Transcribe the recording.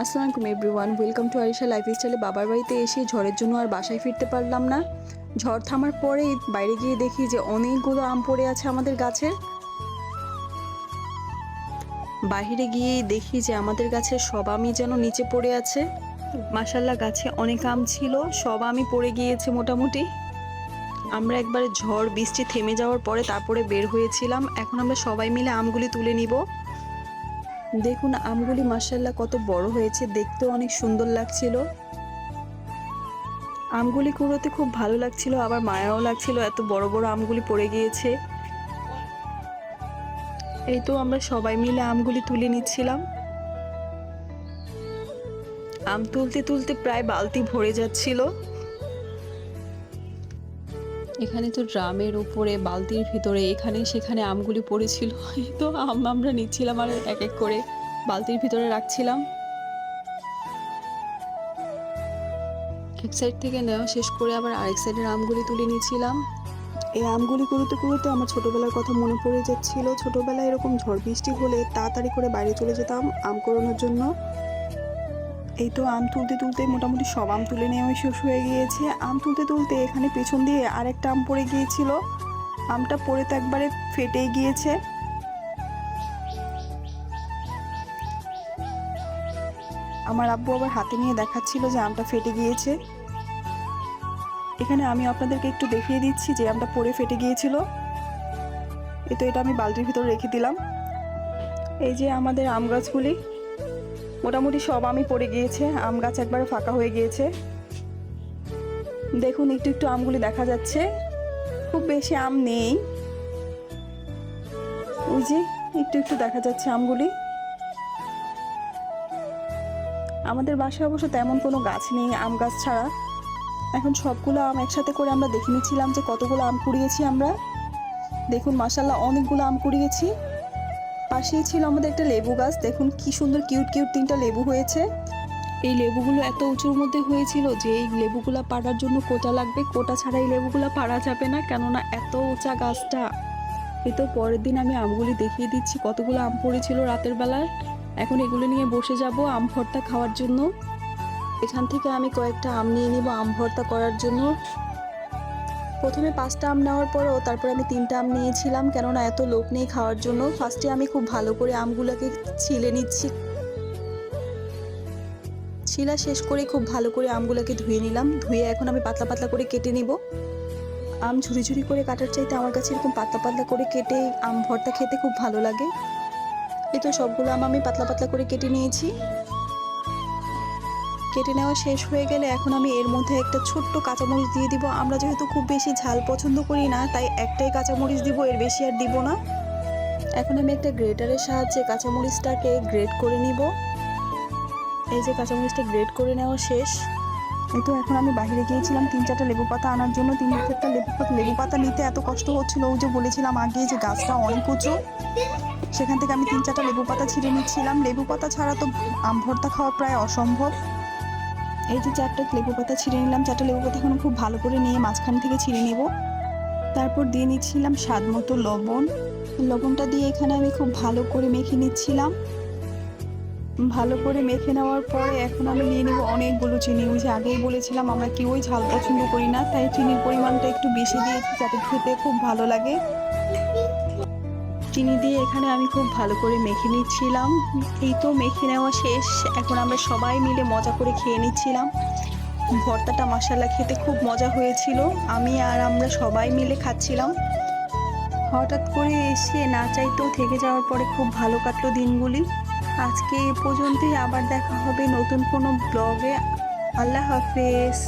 আসসালামু আলাইকুম everyone, welcome to Arisha লাইফস্টাইলে। বাবার বাড়িতে এসে ঝড়ের জন্য আর বাসায় ফিরতে পারলাম না। ঝড় থামার পরেই বাইরে গিয়ে দেখি যে অনেকগুলো আম পড়ে আছে আমাদের গাছের। বাইরে গিয়েই দেখি যে আমাদের গাছের সব আমই যেন নিচে পড়ে আছে। মাশাআল্লাহ, গাছে অনেক আম ছিল, সব আমই পড়ে গিয়েছে মোটামুটি। আমরা একবারে ঝড় বৃষ্টি থেমে যাওয়ার পরে তারপরে বের হয়েছিলাম। এখন আমরা সবাই মিলে আমগুলি তুলে নিব। দেখুন আমগুলি মাশাআল্লাহ কত বড় হয়েছে, দেখতেও অনেক সুন্দর লাগছিল। আমগুলি কুড়োতে খুব ভালো লাগছিল, আবার মায়াও লাগছিল, এত বড় বড় আমগুলি পড়ে গিয়েছে। এই তো আমরা সবাই মিলে আমগুলি তুলে নিচ্ছিলাম। আম তুলতে তুলতে প্রায় বালতি ভরে যাচ্ছিল। এখানে তো ড্রামের উপরে বালতির ভিতরে এখানে সেখানে আমগুলি পড়েছিল। এই তো আমরা নিচ্ছিলাম আর এক এক করে বালতির ভিতরে রাখছিলাম। এক সাইড থেকে নেওয়া শেষ করে আবার আরেক সাইডের আমগুলি তুলে নিয়েছিলাম। এই আমগুলি কুড়োতে কুড়োতে আমার ছোটবেলার কথা মনে পড়ে যাচ্ছিল। ছোটবেলায় এরকম ঝড় বৃষ্টি হলে তাড়াতাড়ি করে বাইরে চলে যেতাম আম কুড়োনোর জন্য। এই তো আম তুলতে তুলতে মোটামুটি সব আম তুলে নেওয়া শেষ হয়ে গিয়েছে। আম তুলতে তুলতে এখানে পেছন দিয়ে আরেকটা আম পড়ে গিয়েছিল। আমটা পড়ে তো একবারে ফেটে গিয়েছে। আমার আব্বু আবার হাতে নিয়ে দেখাচ্ছিল যে আমটা ফেটে গিয়েছে। এখানে আমি আপনাদেরকে একটু দেখিয়ে দিচ্ছি যে আমটা পড়ে ফেটে গিয়েছিল। এই তো এটা আমি বালতির ভিতরে রেখে দিলাম। এই যে আমাদের আম গাছগুলি মোটামুটি সব আমই পড়ে গিয়েছে, আম গাছ একবারে ফাঁকা হয়ে গিয়েছে। দেখুন একটু একটু আমগুলি দেখা যাচ্ছে, খুব বেশি আম নেই। ওই যে একটু একটু দেখা যাচ্ছে আমগুলি। আমাদের বাসায় অবশ্য তেমন কোনো গাছ নেই আম গাছ ছাড়া। এখন সবগুলো আম একসাথে করে আমরা দেখে নিচ্ছিলাম যে কতগুলো আম কুড়িয়েছি আমরা। দেখুন মাশাআল্লাহ অনেকগুলো আম কুড়িয়েছি। পাশেই ছিল আমাদের একটা লেবু গাছ, দেখুন কি সুন্দর কিউট কিউট 3টা লেবু হয়েছে। এই লেবুগুলো এত উঁচুর মধ্যে হয়েছিল যে এই লেবুগুলা পাড়ার জন্য কোটা লাগবে, কোটা ছাড়া এই লেবুগুলা পাড়া যাবে না, কেননা এত উঁচা গাছটা। এই তো পরের দিন আমি আমগুলি দেখিয়ে দিচ্ছি কতগুলো আম পড়েছিল রাতের বেলায়। এখন এগুলো নিয়ে বসে যাব আম ভর্তা খাওয়ার জন্য। এখান থেকে আমি কয়েকটা আম নিয়ে নিব আম ভর্তা করার জন্য। প্রথমে 5টা আম নেওয়ার পরেও তারপর আমি 3টা আম নিয়েছিলাম, কেননা এত লোক নেই খাওয়ার জন্য। ফার্স্টে আমি খুব ভালো করে আমগুলোকে ছিলে নিচ্ছি। ছিলা শেষ করে খুব ভালো করে আমগুলোকে ধুয়ে নিলাম। ধুয়ে এখন আমি পাতলা পাতলা করে কেটে নিব। আম ঝুরি ঝুরি করে কাটার চাইতে আমার কাছে এরকম পাতলা পাতলা করে কেটে আম ভর্তা খেতে খুব ভালো লাগে। এই তো সবগুলো আম আমি পাতলা পাতলা করে কেটে নিয়েছি। কেটে নেওয়া শেষ হয়ে গেলে এখন আমি এর মধ্যে একটা ছোট্ট কাঁচামরিচ দিয়ে দিব। আমরা যেহেতু খুব বেশি ঝাল পছন্দ করি না, তাই একটাই কাঁচামরিচ দিব, এর বেশি আর দিব না। এখন আমি একটা গ্রেটারের সাহায্যে কাঁচামরিচটাকে গ্রেট করে নিব। এই যে কাঁচামরিচটা গ্রেট করে নেওয়া শেষ। এই তো এখন আমি বাইরে গিয়েছিলাম 3-4টা লেবু পাতা আনার জন্য। 3-4টা লেবু পাতা নিতে এত কষ্ট হচ্ছিল, ওই যে বলেছিলাম আগে যে গাছটা অনেক উঁচু, সেখান থেকে আমি 3-4টা লেবু পাতা ছিঁড়ে নিচ্ছিলাম। লেবু পাতা ছাড়া তো আম ভর্তা খাওয়া প্রায় অসম্ভব। এই যে 4টা লেবু পাতা ছিঁড়ে নিলাম। 4টা লেবু পাতা এখন খুব ভালো করে নিয়ে মাঝখান থেকে ছিঁড়ে নেব। তারপর দিয়ে নিচ্ছিলাম স্বাদ মতো লবণ। লবণটা দিয়ে এখানে আমি খুব ভালো করে মেখে নিচ্ছিলাম। ভালো করে মেখে নেওয়ার পরে এখন আমি নিয়ে নেব অনেকগুলো চিনি। ওই যে আগেই বলেছিলাম আমরা কেউই ঝাল পছন্দ করি না, তাই চিনির পরিমাণটা একটু বেশি দিয়েছি যাতে খেতে খুব ভালো লাগে। চিনি দিয়ে এখানে আমি খুব ভালো করে মেখে নিচ্ছিলাম। এই তো মেখে নেওয়া শেষ। এখন আমরা সবাই মিলে মজা করে খেয়ে নিচ্ছিলাম। ভর্তাটা মাশাআল্লাহ খেতে খুব মজা হয়েছিল। আমি আর আমরা সবাই মিলে খাচ্ছিলাম। হঠাৎ করে এসে না চাইতেও থেকে যাওয়ার পরে খুব ভালো কাটলো দিনগুলি। আজকে এ পর্যন্তই, আবার দেখা হবে নতুন কোনো ব্লগে। আল্লাহ হাফেজ।